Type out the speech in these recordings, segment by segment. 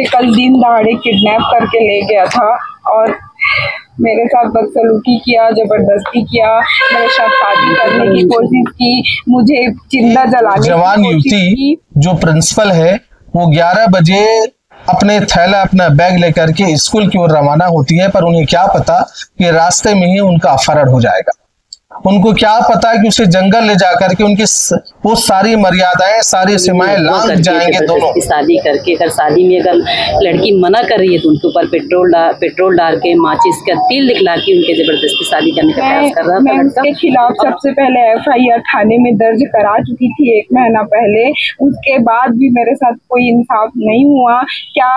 कल दिन दहाड़े किडनैप करके ले गया था और मेरे साथ बदसलूकी किया, जबरदस्ती किया, मेरे साथ शादी करने की कोशिश की, मुझे जिंदा जलाने जवान की कोशिश युवती की। जो प्रिंसिपल है वो 11 बजे अपने थैला अपना बैग लेकर के स्कूल की ओर रवाना होती है, पर उन्हें क्या पता कि रास्ते में ही उनका अपहरण हो जाएगा। उनको क्या पता कि उसे जंगल ले जाकर के उनकी वो सारी मर्यादाएं, सारी सीमाएं लांघ जाएंगे दोनों। शादी करके अगर शादी में अगर लड़की मना कर रही है तो उनके ऊपर पेट्रोल डाल के माचिस का तेल दिखला के उनके जबरदस्ती शादी करने का प्रयास कर रहा था। मैं उसके खिलाफ सबसे पहले FIR थाने में दर्ज करा चुकी थी 1 महीना पहले। उसके बाद भी मेरे साथ कोई इंसाफ नहीं हुआ। क्या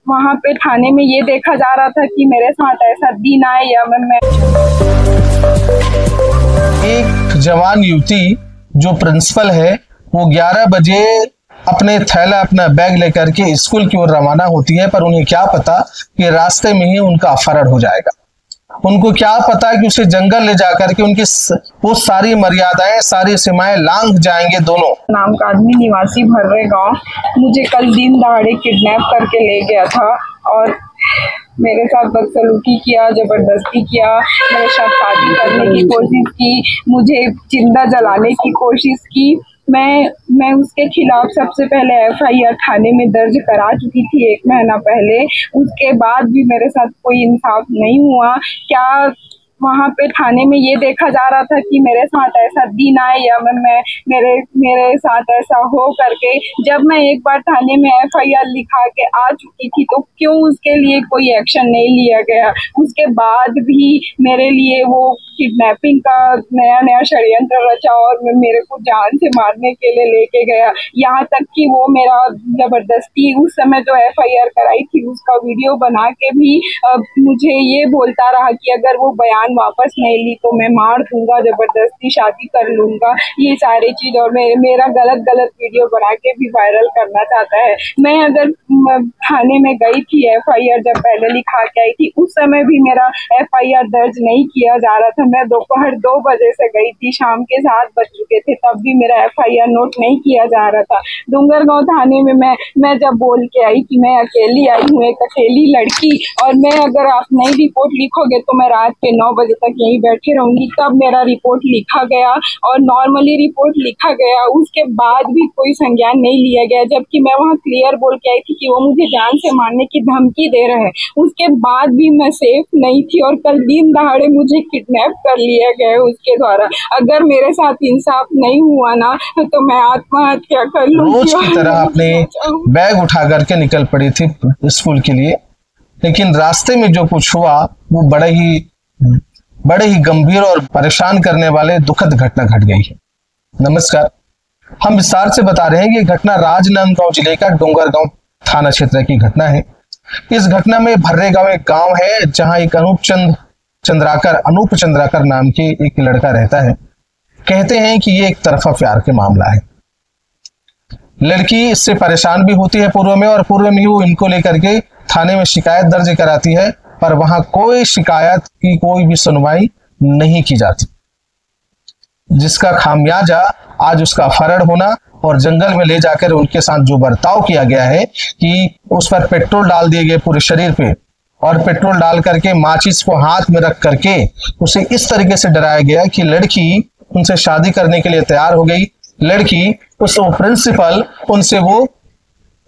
वहाँ पे थाने में ये देखा जा रहा था कि मेरे साथ ऐसा दिन आए या मैं एक जवान युवती जो प्रिंसिपल है वो 11 बजे अपने थैला अपना बैग लेकर के स्कूल की ओर रवाना होती है, पर उन्हें क्या पता कि रास्ते में ही उनका अपहरण हो जाएगा। उनको क्या पता कि उसे जंगल ले जाकर के उनकी वो सारी मर्यादाएं, सारी सीमाएं लांघ जाएंगे दोनों। नाम का आदमी निवासी भर्रे गांव मुझे कल दिन दहाड़े किडनैप करके ले गया था और मेरे साथ बदसलूकी किया, जबरदस्ती किया, मेरे साथ शादी करने की कोशिश की, मुझे जिंदा जलाने की कोशिश की। मैं उसके खिलाफ सबसे पहले FIR थाने में दर्ज करा चुकी थी 1 महीना पहले। उसके बाद भी मेरे साथ कोई इंसाफ नहीं हुआ। क्या वहाँ पे थाने में ये देखा जा रहा था कि मेरे साथ ऐसा दिन आए या मैं मेरे साथ ऐसा हो करके। जब मैं एक बार थाने में FIR लिखा के आ चुकी थी तो क्यों उसके लिए कोई एक्शन नहीं लिया गया? उसके बाद भी मेरे लिए वो किडनैपिंग का नया षड्यंत्र रचा और मेरे को जान से मारने के लिए लेके गया। यहाँ तक कि वो मेरा जबरदस्ती उस समय जो FIR कराई थी उसका वीडियो बना के भी मुझे ये बोलता रहा कि अगर वो बयान वापस नहीं ली तो मैं मार दूंगा, जबरदस्ती शादी कर लूंगा, ये सारी चीज। और मेरा गलत वीडियो बना के भी वायरल करना चाहता है। मैं अगर थाने में गई थी FIR जब पहले लिखा के आई थी उस समय भी मेरा FIR दर्ज नहीं किया जा रहा था। मैं दोपहर 2 बजे से गई थी, शाम के 7 बज चुके थे, तब भी मेरा FIR नोट नहीं किया जा रहा था। डूंगरगांव थाने में मैं जब बोल के आई कि मैं अकेली आई हूँ, एक अकेली लड़की, और मैं अगर आप नई रिपोर्ट लिखोगे तो मैं रात के 9 बजे तक यहीं बैठे रहूंगी, तब मेरा रिपोर्ट लिखा गया और नॉर्मली रिपोर्ट लिखा गया। उसके बाद भी कोई संज्ञान नहीं लिया गया, जबकि मैं वहाँ क्लियर बोल के आई थी कि वो मुझे जान से मारने की धमकी दे रहे हैं। उसके बाद भी मैं सेफ नहीं थी और कल दिन दहाड़े मुझे किडनैप कर लिया गया उसके द्वारा। अगर मेरे साथ इंसाफ नहीं हुआ ना तो मैं आत्महत्या कर लूंगी। रोज की तरह अपने बैग उठा करके निकल पड़ी थी स्कूल के लिए, लेकिन रास्ते में जो कुछ हुआ वो बड़े ही गंभीर और परेशान करने वाले दुखद घटना घट गई है। नमस्कार, हम विस्तार से बता रहे हैं कि घटना राजनांदगांव जिले का डोंगरगांव थाना क्षेत्र की घटना है। इस घटना में भर्रेगांव एक गांव है जहां एक अनूप चंद्राकर नाम के एक लड़का रहता है। कहते हैं कि ये एक तरफा प्यार के मामला है। लड़की इससे परेशान भी होती है पूर्व में, और पूर्व में वो इनको लेकर के थाने में शिकायत दर्ज कराती है, पर वहां कोई शिकायत की कोई भी सुनवाई नहीं की जाती, जिसका खामियाजा आज उसका अपहरण होना और जंगल में ले जाकर उनके साथ जो बर्ताव किया गया है कि उस पर पेट्रोल डाल दिए गए पूरे शरीर पे, और पेट्रोल डाल करके माचिस को हाथ में रख करके उसे इस तरीके से डराया गया कि लड़की उनसे शादी करने के लिए तैयार हो गई। लड़की उस प्रिंसिपल उनसे वो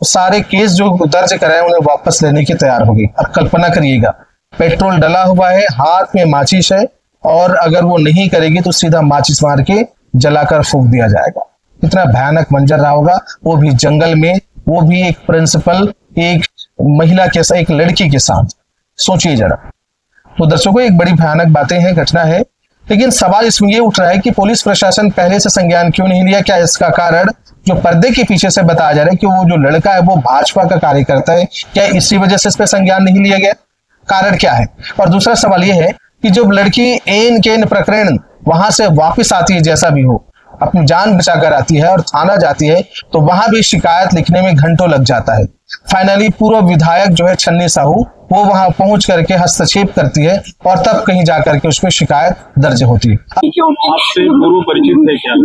सारे केस जो दर्ज कराए उन्हें वापस लेने की तैयार हो गई। अब कल्पना करिएगा, पेट्रोल डला हुआ है, हाथ में माचिस है, और अगर वो नहीं करेगी तो सीधा माचिस मार के जलाकर फूंक दिया जाएगा। कितना भयानक मंजर रहा होगा, वो भी जंगल में, वो भी एक प्रिंसिपल एक महिला के साथ, एक लड़की के साथ। सोचिए जरा। तो दर्शकों, एक बड़ी भयानक बातें हैं, घटना है, लेकिन सवाल इसमें ये उठ रहा है कि पुलिस प्रशासन पहले से संज्ञान क्यों नहीं लिया? क्या इसका कारण जो पर्दे के पीछे से बताया जा रहा है कि वो जो लड़का है वो भाजपा का कार्यकर्ता है, क्या इसी वजह से इस पर संज्ञान नहीं लिया गया? कारण क्या है? और दूसरा सवाल यह है कि जब लड़की एन के प्रकरण वहां से वापस आती है, जैसा भी हो, अपनी जान बचाकर आती है और थाना जाती है, तो वहां भी शिकायत लिखने में घंटों लग जाता है। फाइनली पूर्व विधायक जो है छन्नी साहू वो वहां पहुंच करके हस्तक्षेप करती है और तब कहीं जाकर के उसमें शिकायत दर्ज होती है। आपसे पूर्व परिचित थे क्या?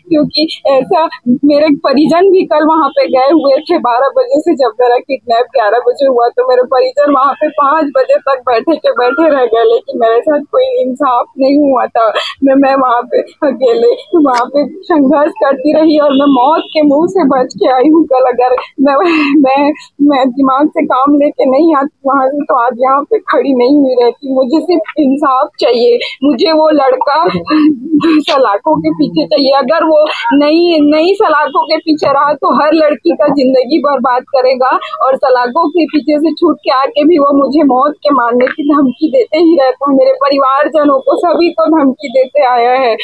क्योंकि ऐसा मेरे परिजन भी कल वहां पे गए हुए थे 12 बजे से, जब मेरा किडनैप 11 बजे हुआ तो मेरे परिजन वहां पे 5 बजे तक बैठे रह गए, लेकिन मेरे साथ कोई इंसाफ नहीं हुआ था। मैं वहां पे अकेले वहां पे संघर्ष करती रही और मैं मौत के मुंह से बच के आई हूँ। कल अगर मैं दिमाग से काम लेके नहीं आती वहां से तो आज यहाँ पे खड़ी नहीं हुई रहती। मुझे सिर्फ इंसाफ चाहिए, मुझे वो लड़का सलाखों के पीछे चाहिए। अगर वो नई सलाखों के पीछे रहा तो हर लड़की का जिंदगी बर्बाद करेगा, और सलाखों के पीछे से छूट के आके भी वो मुझे मौत के मारने की धमकी देते ही रहता है। मेरे परिवारजनों को सभी को धमकी देते आया है।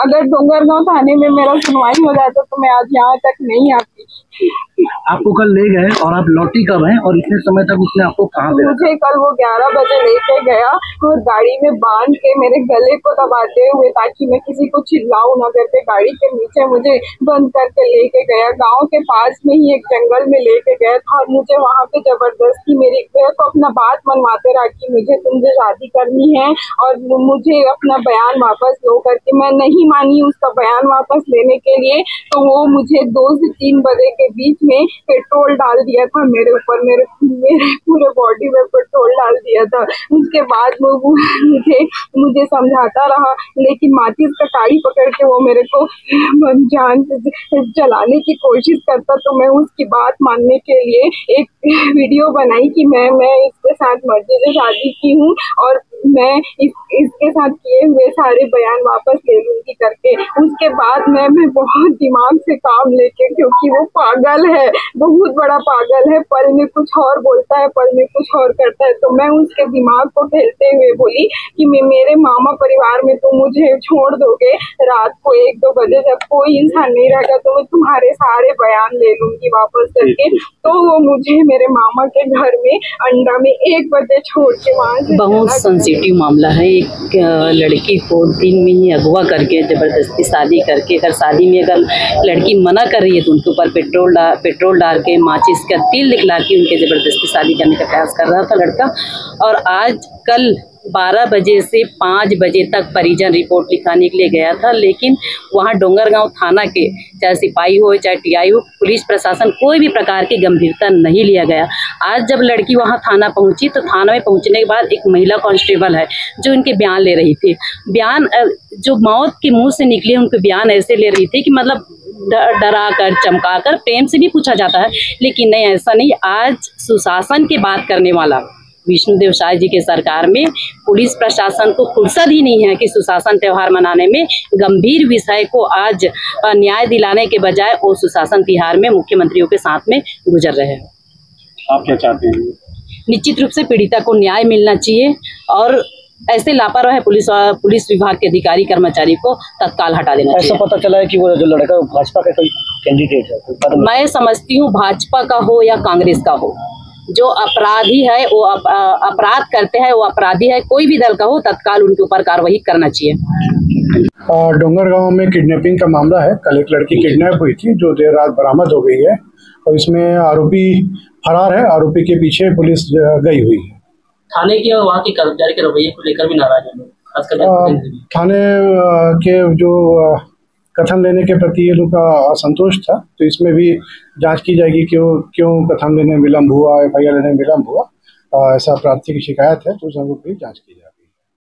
अगर डोंगरगांव थाने में मेरा सुनवाई हो जाता तो मैं आज यहाँ तक नहीं आती। आपको कल ले गए और आप लौटी कब हैं और इतने समय तक उसने आपको कहाँ पे रखा? मुझे कल वो 11 बजे लेके गया और गाड़ी में बांध के मेरे गले को दबाते हुए ताकि मैं किसी को चिल्लाऊं ना करके गाड़ी के नीचे मुझे बंद करके लेके गया। गांव के पास में ही एक जंगल में लेके गया था और मुझे वहां पे जबरदस्ती मेरे को अपना बात मनवाते रहा कि मुझे तुमसे शादी करनी है और मुझे अपना बयान वापस लो करके। मैं नहीं मानी उसका बयान वापस लेने के लिए, तो वो मुझे 2 से 3 बजे के बीच में पेट्रोल डाल दिया था मेरे ऊपर, मेरे पूरे बॉडी में पेट्रोल डाल दिया था। उसके बाद वो मुझे समझाता रहा, लेकिन माचिस का काड़ी पकड़ के वो मेरे को जान से जलाने की कोशिश करता। तो मैं उसकी बात मानने के लिए एक वीडियो बनाई कि मैं इसके साथ मर्जी से शादी की हूँ और मैं इसके साथ किए हुए सारे बयान वापस ले लूंगी करके। उसके बाद मैं बहुत दिमाग से काम लेके, क्योंकि वो पागल है, बहुत बड़ा पागल है, पल में कुछ और बोलता है, पल में कुछ और करता है। तो मैं उसके दिमाग को खेलते हुए बोली कि मेरे मामा परिवार में तो मुझे छोड़ दोगे रात को 1-2 बजे, जब कोई इंसान नहीं रहेगा तो मैं तुम्हारे सारे बयान ले लूंगी वापस करके। तो वो मुझे मेरे मामा के घर में अंडा में 1 बजे छोड़ के वहां से बहुत सेंसिटिव मामला है। एक लड़की को दिन में ही अगवा करके जबरदस्ती शादी करके, अगर शादी में अगर लड़की मना कर रही है तो उनके ऊपर पेट्रोल डाल के माचिस का तेल दिखला के उनके जबरदस्ती शादी करने का प्रयास कर रहा था लड़का। और आज कल 12 बजे से 5 बजे तक परिजन रिपोर्ट लिखाने के लिए गया था, लेकिन वहां डोंगरगांव थाना के चाहे सिपाही हो चाहे टीआई हो, पुलिस प्रशासन कोई भी प्रकार की गंभीरता नहीं लिया गया। आज जब लड़की वहां थाना पहुंची तो थाना में पहुंचने के बाद एक महिला कांस्टेबल है जो इनके बयान ले रही थी। बयान जो मौत के मुंह से निकले उनके बयान ऐसे ले रही थी कि मतलब डरा कर चमका कर प्रेम से भी पूछा जाता है, लेकिन नहीं, ऐसा नहीं। आज सुशासन की बात करने वाला विष्णुदेव साय जी के सरकार में पुलिस प्रशासन को फुर्सत ही नहीं है कि सुशासन त्यौहार मनाने में गंभीर विषय को आज न्याय दिलाने के बजाय वो सुशासन तिहार में मुख्यमंत्रियों के साथ में गुजर रहे हैं। आप क्या चाहते हैं? निश्चित रूप से पीड़िता को न्याय मिलना चाहिए और ऐसे लापरवाह पुलिस विभाग के अधिकारी कर्मचारी को तत्काल हटा देना चाहिए। ऐसा पता चला है कि वो जो लड़का भाजपा का कोई कैंडिडेट है? मैं समझती हूँ भाजपा का हो या कांग्रेस का हो, जो अपराधी है वो अपराध करते हैं, वो अपराधी है, कोई भी दल का हो, तत्काल उनके ऊपर कार्रवाई करना चाहिए। डोंगरगांव में किडनैपिंग का मामला है। कल एक लड़की किडनैप हुई थी जो देर रात बरामद हो गई है और इसमें आरोपी फरार है। आरोपी के पीछे पुलिस गई हुई है। थाने की और वहाँ के कर्मचारी के रवैये को लेकर भी नाराज है। थाने के जो कथन लेने के प्रति ये लोग का असंतोष था, तो इसमें भी जांच की जाएगी कि क्यों कथन लेने में विलम्ब हुआ, FIR लेने में विलम्ब हुआ। ऐसा प्रार्थी की शिकायत है तो उस अंग की जांच की जाए।